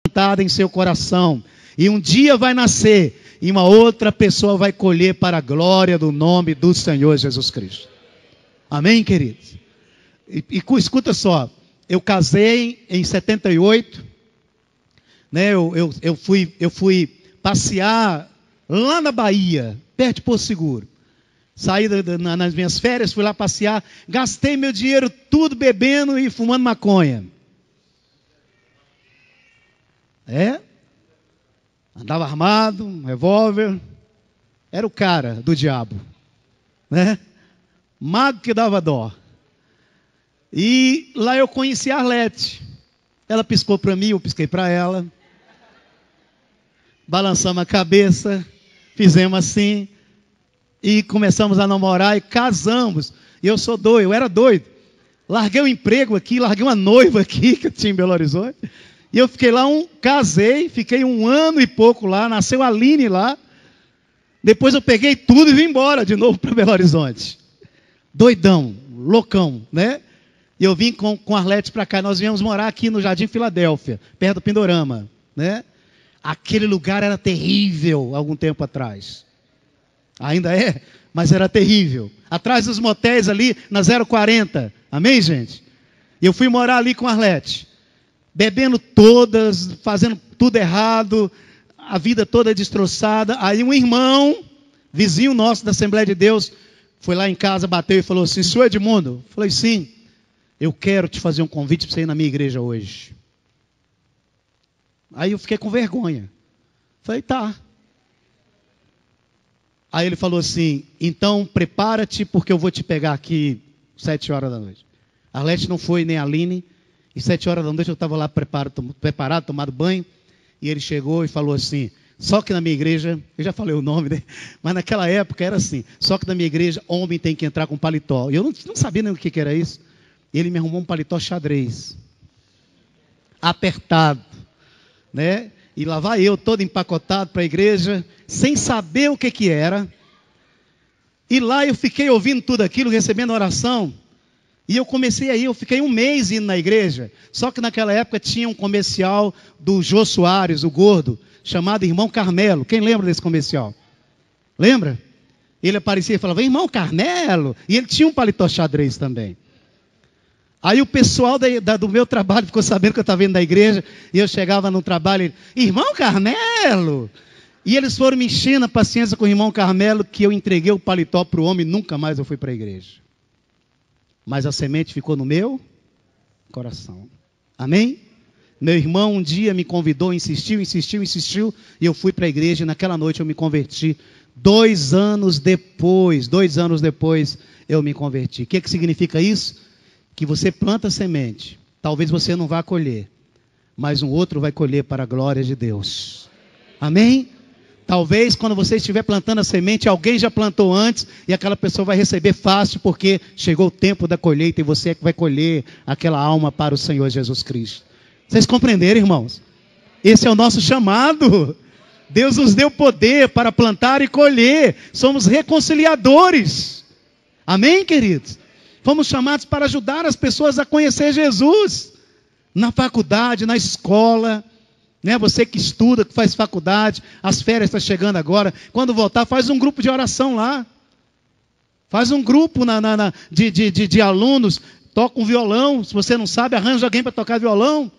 plantada em seu coração. E um dia vai nascer e uma outra pessoa vai colher para a glória do nome do Senhor Jesus Cristo. Amém, queridos? Escuta só, eu casei em 78, né? Eu fui passear lá na Bahia, perto de Porto Seguro. Saí nas minhas férias, fui lá passear, gastei meu dinheiro tudo bebendo e fumando maconha. Andava armado, um revólver, era o cara do diabo, né? Mago que dava dó. E lá eu conheci a Arlete. Ela piscou para mim, eu pisquei para ela. Balançamos a cabeça, fizemos assim e começamos a namorar e casamos. E eu sou doido, eu era doido. Larguei o emprego aqui, larguei uma noiva aqui que eu tinha em Belo Horizonte. E eu fiquei lá, casei, fiquei 1 ano e pouco lá, nasceu a Aline lá. Depois eu peguei tudo e vim embora de novo para Belo Horizonte. Doidão, loucão, né? E eu vim com a Arlete para cá, nós viemos morar aqui no Jardim Filadélfia, perto do Pindorama, né? Aquele lugar era terrível algum tempo atrás. Ainda é, mas era terrível. Atrás dos motéis ali, na 040. Amém, gente? E eu fui morar ali com a Arlete. Bebendo todas, fazendo tudo errado, a vida toda destroçada. Aí um irmão, vizinho nosso da Assembleia de Deus, foi lá em casa, bateu e falou assim: senhor Edmundo? Eu falei: sim, eu quero te fazer um convite para você ir na minha igreja hoje. Aí eu fiquei com vergonha. Falei: tá. Aí ele falou assim: então prepara-te, porque eu vou te pegar aqui 7 horas da noite. A Arlete não foi, nem a Aline. E 7 horas da noite eu estava lá preparado, tomado banho. E ele chegou e falou assim: só que na minha igreja, eu já falei o nome, né? Mas naquela época era assim: só que na minha igreja, homem tem que entrar com paletó. E eu não sabia nem o que era isso. E ele me arrumou um paletó xadrez, apertado, né? E lá vai eu, todo empacotado para a igreja, sem saber o que era. E lá eu fiquei ouvindo tudo aquilo, recebendo oração. E eu comecei aí, eu fiquei 1 mês indo na igreja. Só que naquela época tinha um comercial do Jô Soares, o gordo, chamado Irmão Carmelo. Quem lembra desse comercial? Lembra? Ele aparecia e falava: Irmão Carmelo. E ele tinha um paletó xadrez também. Aí o pessoal do meu trabalho ficou sabendo que eu estava indo da igreja. E eu chegava no trabalho e: Irmão Carmelo. E eles foram me enchendo a paciência com o Irmão Carmelo, que eu entreguei o paletó para o homem e nunca mais eu fui para a igreja. Mas a semente ficou no meu coração. Amém? Meu irmão um dia me convidou, insistiu, e eu fui para a igreja, e naquela noite eu me converti. 2 anos depois, eu me converti. O que significa isso? Que você planta semente, talvez você não vá colher, mas um outro vai colher para a glória de Deus. Amém? Talvez quando você estiver plantando a semente, alguém já plantou antes e aquela pessoa vai receber fácil, porque chegou o tempo da colheita e você é que vai colher aquela alma para o Senhor Jesus Cristo. Vocês compreenderam, irmãos? Esse é o nosso chamado. Deus nos deu poder para plantar e colher. Somos reconciliadores. Amém, queridos? Fomos chamados para ajudar as pessoas a conhecer Jesus. Na faculdade, na escola, né? Você que estuda, que faz faculdade, as férias estão chegando agora. Quando voltar, faz um grupo de oração lá. Faz um grupo de alunos. Toca um violão. Se você não sabe, arranja alguém para tocar violão.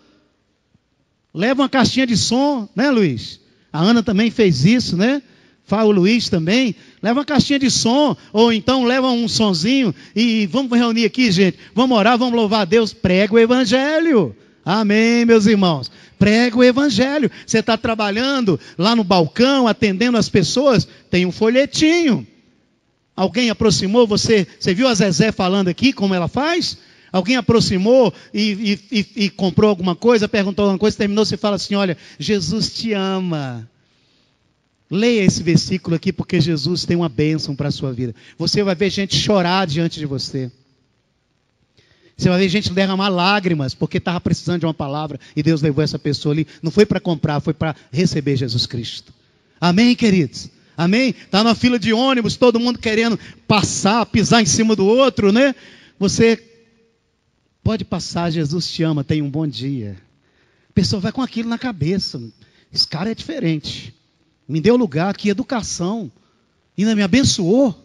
Leva uma caixinha de som, né, Luiz? A Ana também fez isso, né? Fala o Luiz também. Leva uma caixinha de som. Ou então leva um sonzinho. E vamos reunir aqui, gente. Vamos orar, vamos louvar a Deus. Prega o evangelho. Amém, meus irmãos. Prega o evangelho. Você está trabalhando lá no balcão, atendendo as pessoas, tem um folhetinho. Alguém aproximou você? Você viu a Zezé falando aqui, como ela faz? Alguém aproximou e comprou alguma coisa, perguntou alguma coisa, terminou, você fala assim: olha, Jesus te ama. Leia esse versículo aqui, porque Jesus tem uma bênção para a sua vida. Você vai ver gente chorar diante de você. Você vai ver gente derramar lágrimas, porque estava precisando de uma palavra, e Deus levou essa pessoa ali. Não foi para comprar, foi para receber Jesus Cristo. Amém, queridos? Amém? Está na fila de ônibus, todo mundo querendo passar, pisar em cima do outro, né? Você pode passar, Jesus te ama, tenha um bom dia. A pessoa vai com aquilo na cabeça. Esse cara é diferente. Me deu lugar, que educação. Ainda me abençoou.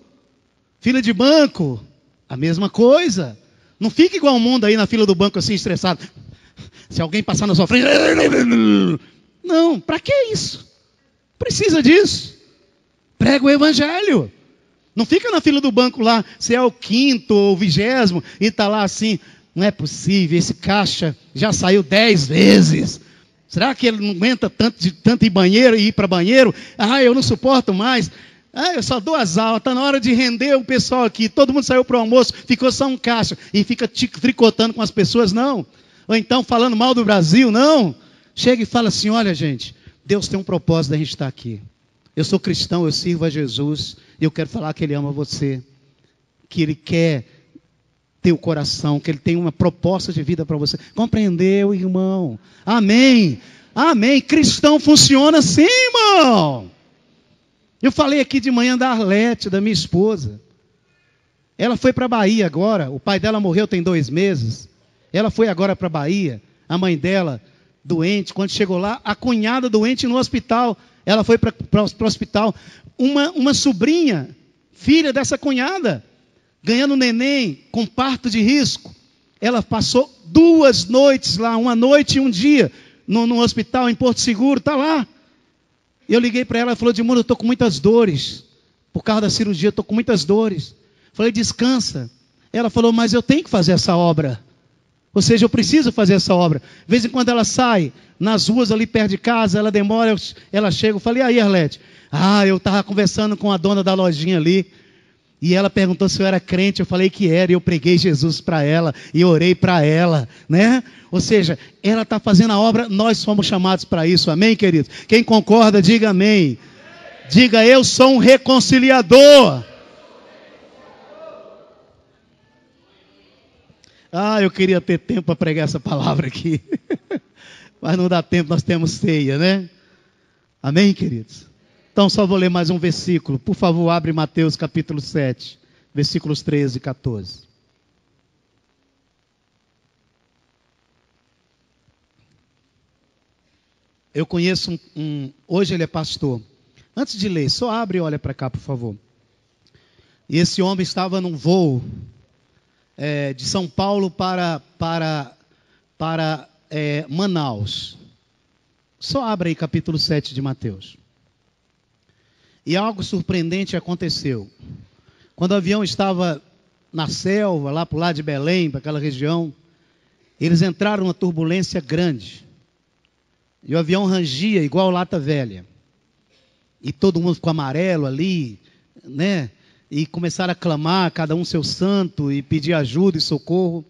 Fila de banco, a mesma coisa. Não fica igual o mundo aí na fila do banco assim, estressado. Se alguém passar na sua frente... Não, para que isso? Precisa disso. Prega o evangelho. Não fica na fila do banco lá, se é o 5º ou o 20º, e está lá assim, não é possível, esse caixa já saiu 10 vezes. Será que ele não aguenta tanto ir banheiro e ir para banheiro? Ah, eu não suporto mais. Ah, eu só dou as aulas, está na hora de render o pessoal aqui. Todo mundo saiu para o almoço, ficou só um caixa. E fica tricotando com as pessoas, não. Ou então falando mal do Brasil, não. Chega e fala assim, olha gente, Deus tem um propósito da gente estar aqui. Eu sou cristão, eu sirvo a Jesus. E eu quero falar que Ele ama você. Que Ele quer ter o coração, que Ele tem uma proposta de vida para você. Compreendeu, irmão? Amém. Amém. Cristão funciona assim, irmão. Eu falei aqui de manhã da Arlete, da minha esposa. Ela foi para a Bahia agora. O pai dela morreu tem 2 meses. Ela foi agora para a Bahia. A mãe dela, doente. Quando chegou lá, a cunhada doente no hospital. Ela foi para o hospital. Uma sobrinha, filha dessa cunhada, ganhando neném, com parto de risco. Ela passou 2 noites lá, 1 noite e 1 dia, no hospital em Porto Seguro, está lá. Eu liguei para ela, ela falou, Edmundo, eu estou com muitas dores. Por causa da cirurgia, eu estou com muitas dores. Falei, descansa. Ela falou, mas eu tenho que fazer essa obra. Ou seja, eu preciso fazer essa obra. De vez em quando ela sai nas ruas ali perto de casa, ela demora, ela chega. Eu falei, aí Arlete? Ah, eu estava conversando com a dona da lojinha ali. E ela perguntou se eu era crente. Eu falei que era. E eu preguei Jesus para ela. E orei para ela. Né? Ou seja, ela está fazendo a obra. Nós somos chamados para isso. Amém, queridos? Quem concorda, diga amém. Diga, eu sou um reconciliador. Ah, eu queria ter tempo para pregar essa palavra aqui. Mas não dá tempo, nós temos ceia, né? Amém, queridos? Então só vou ler mais um versículo. Por favor, abre Mateus capítulo 7, versículos 13 e 14. Eu conheço hoje ele é pastor. Antes de ler, só abre e olha para cá, por favor. E esse homem estava num voo de São Paulo para Manaus. Só abre aí capítulo 7 de Mateus. E algo surpreendente aconteceu. Quando o avião estava na selva, lá para o lado de Belém, para aquela região, eles entraram numa turbulência grande. E o avião rangia igual lata velha. E todo mundo ficou amarelo ali, né? E começaram a clamar, cada um seu santo, e pedir ajuda e socorro.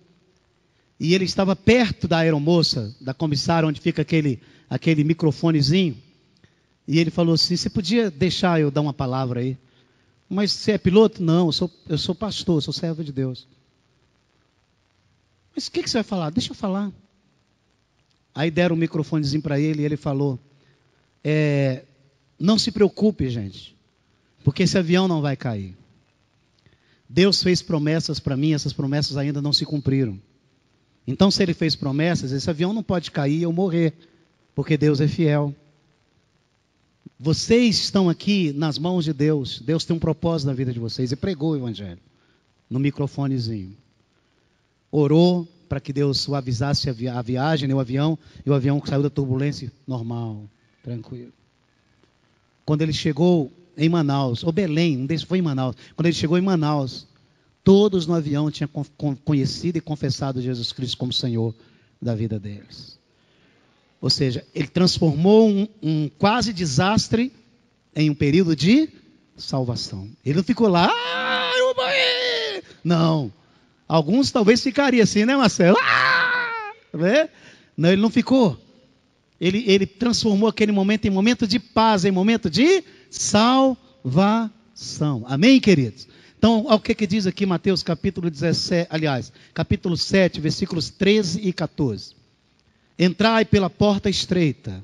E ele estava perto da aeromoça, da comissária, onde fica aquele microfonezinho. E ele falou assim, você podia deixar eu dar uma palavra aí? Mas você é piloto? Não, eu sou pastor, sou servo de Deus. Mas o que você vai falar? Deixa eu falar. Aí deram um microfonezinho para ele e ele falou, não se preocupe, gente, porque esse avião não vai cair. Deus fez promessas para mim, essas promessas ainda não se cumpriram. Então, se Ele fez promessas, esse avião não pode cair e eu morrer, porque Deus é fiel. Vocês estão aqui nas mãos de Deus. Deus tem um propósito na vida de vocês. E pregou o evangelho no microfonezinho. Orou para que Deus suavizasse a viagem, o avião, e o avião saiu da turbulência normal, tranquilo. Quando ele chegou em Manaus, ou Belém, um desses foi em Manaus. Quando ele chegou em Manaus, todos no avião tinham conhecido e confessado Jesus Cristo como Senhor da vida deles. Ou seja, ele transformou um quase desastre em um período de salvação. Ele não ficou lá, eu vou morrer. Não. Alguns talvez ficariam assim, né, Marcelo? Né? Não, ele não ficou. Ele transformou aquele momento em momento de paz, em momento de salvação. Amém, queridos? Então, olha o que diz aqui Mateus capítulo 17, capítulo 7, versículos 13 e 14. Entrai pela porta estreita,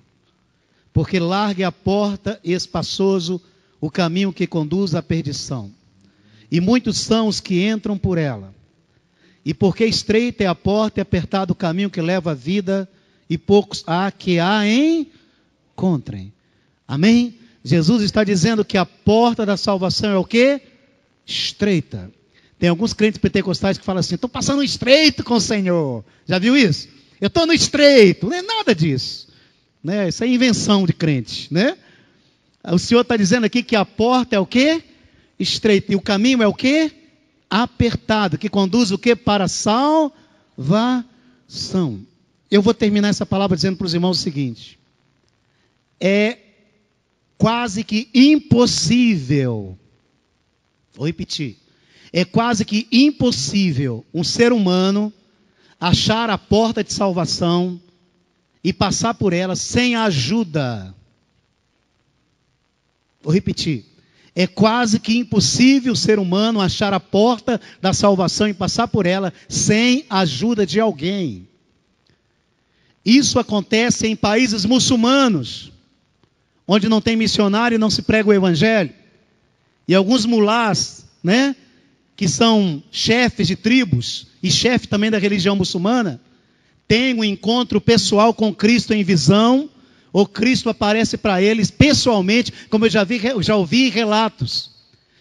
porque larga é a porta e espaçoso o caminho que conduz à perdição. E muitos são os que entram por ela. E porque estreita é a porta e apertado o caminho que leva à vida, e poucos há que a encontrem. Amém? Jesus está dizendo que a porta da salvação é o quê? Estreita. Tem alguns crentes pentecostais que falam assim: estou passando um estreito com o Senhor. Já viu isso? Eu estou no estreito. Não é nada disso, né? Isso é invenção de crente, né? O Senhor está dizendo aqui que a porta é o quê? Estreita. E o caminho é o quê? Apertado. Que conduz o quê? Para a salvação. Eu vou terminar essa palavra dizendo para os irmãos o seguinte: é quase que impossível, vou repetir, é quase que impossível um ser humano achar a porta de salvação e passar por ela sem ajuda. Vou repetir. É quase que impossível o ser humano achar a porta da salvação e passar por ela sem a ajuda de alguém. Isso acontece em países muçulmanos, onde não tem missionário e não se prega o evangelho. E alguns mulás, né, que são chefes de tribos e chefe também da religião muçulmana, têm um encontro pessoal com Cristo em visão, ou Cristo aparece para eles pessoalmente, como eu já ouvi relatos,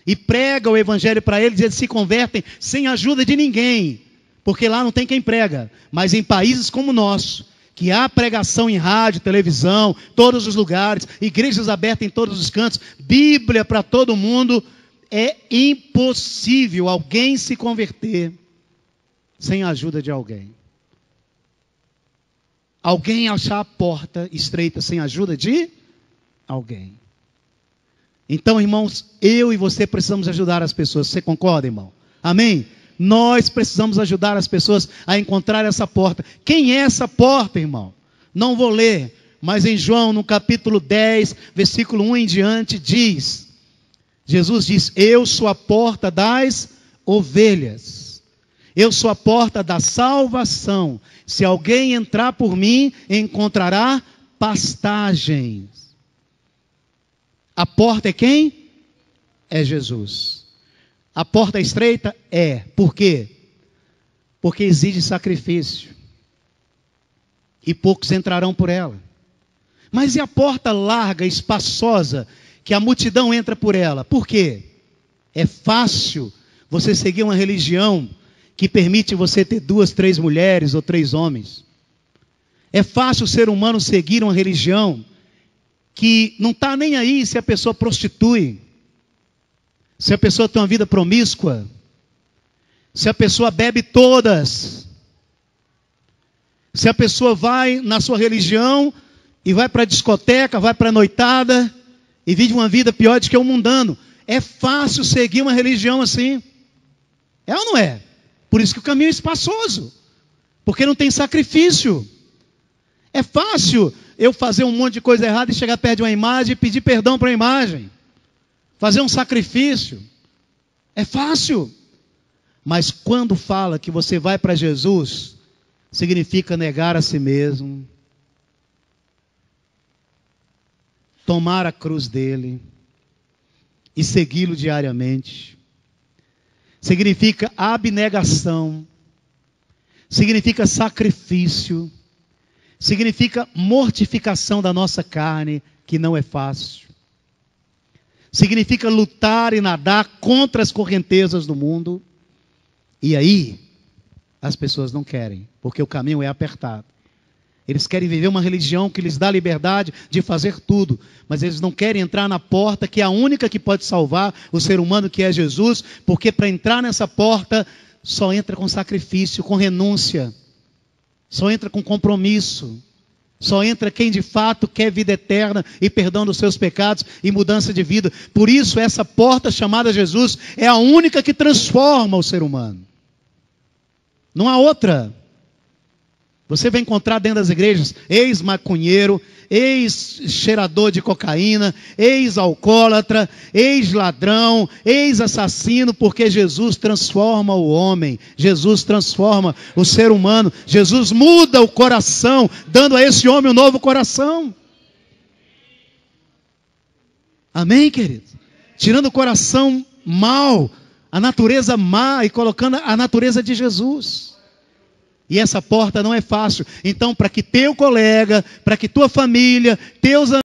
e prega o evangelho para eles, e eles se convertem sem ajuda de ninguém, porque lá não tem quem prega. Mas em países como o nosso, que há pregação em rádio, televisão, todos os lugares, igrejas abertas em todos os cantos, Bíblia para todo mundo, é impossível alguém se converter sem a ajuda de alguém. Alguém achar a porta estreita sem a ajuda de alguém. Então, irmãos, eu e você precisamos ajudar as pessoas. Você concorda, irmão? Amém? Nós precisamos ajudar as pessoas a encontrar essa porta. Quem é essa porta, irmão? Não vou ler, mas em João, no capítulo 10, versículo 1 em diante, diz: Jesus diz: eu sou a porta das ovelhas. Eu sou a porta da salvação. Se alguém entrar por mim, encontrará pastagens. A porta é quem? É Jesus. A porta é estreita? É. Por quê? Porque exige sacrifício. E poucos entrarão por ela. Mas e a porta larga, espaçosa, que a multidão entra por ela? Por quê? É fácil você seguir uma religião que permite você ter 2, 3 mulheres ou 3 homens. É fácil o ser humano seguir uma religião que não está nem aí se a pessoa prostitui, se a pessoa tem uma vida promíscua, se a pessoa bebe todas, se a pessoa vai na sua religião e vai para a discoteca, vai para a noitada e vive uma vida pior do que o mundano. É fácil seguir uma religião assim. É ou não é? Por isso que o caminho é espaçoso, porque não tem sacrifício. É fácil eu fazer um monte de coisa errada e chegar perto de uma imagem e pedir perdão para a imagem, fazer um sacrifício. É fácil. Mas quando fala que você vai para Jesus, significa negar a si mesmo, tomar a cruz dele e segui-lo diariamente. Significa abnegação, significa sacrifício, significa mortificação da nossa carne, que não é fácil. Significa lutar e nadar contra as correntezas do mundo. E aí, as pessoas não querem, porque o caminho é apertado. Eles querem viver uma religião que lhes dá liberdade de fazer tudo, mas eles não querem entrar na porta que é a única que pode salvar o ser humano, que é Jesus, porque para entrar nessa porta só entra com sacrifício, com renúncia, só entra com compromisso, só entra quem de fato quer vida eterna e perdão dos seus pecados e mudança de vida. Por isso essa porta chamada Jesus é a única que transforma o ser humano. Não há outra. Você vai encontrar dentro das igrejas ex-maconheiro, ex-cheirador de cocaína, ex-alcoólatra, ex-ladrão, ex-assassino, porque Jesus transforma o homem, Jesus transforma o ser humano, Jesus muda o coração, dando a esse homem um novo coração. Amém, querido? Tirando o coração mau, a natureza má, e colocando a natureza de Jesus. E essa porta não é fácil. Então, para que teu colega, para que tua família, teus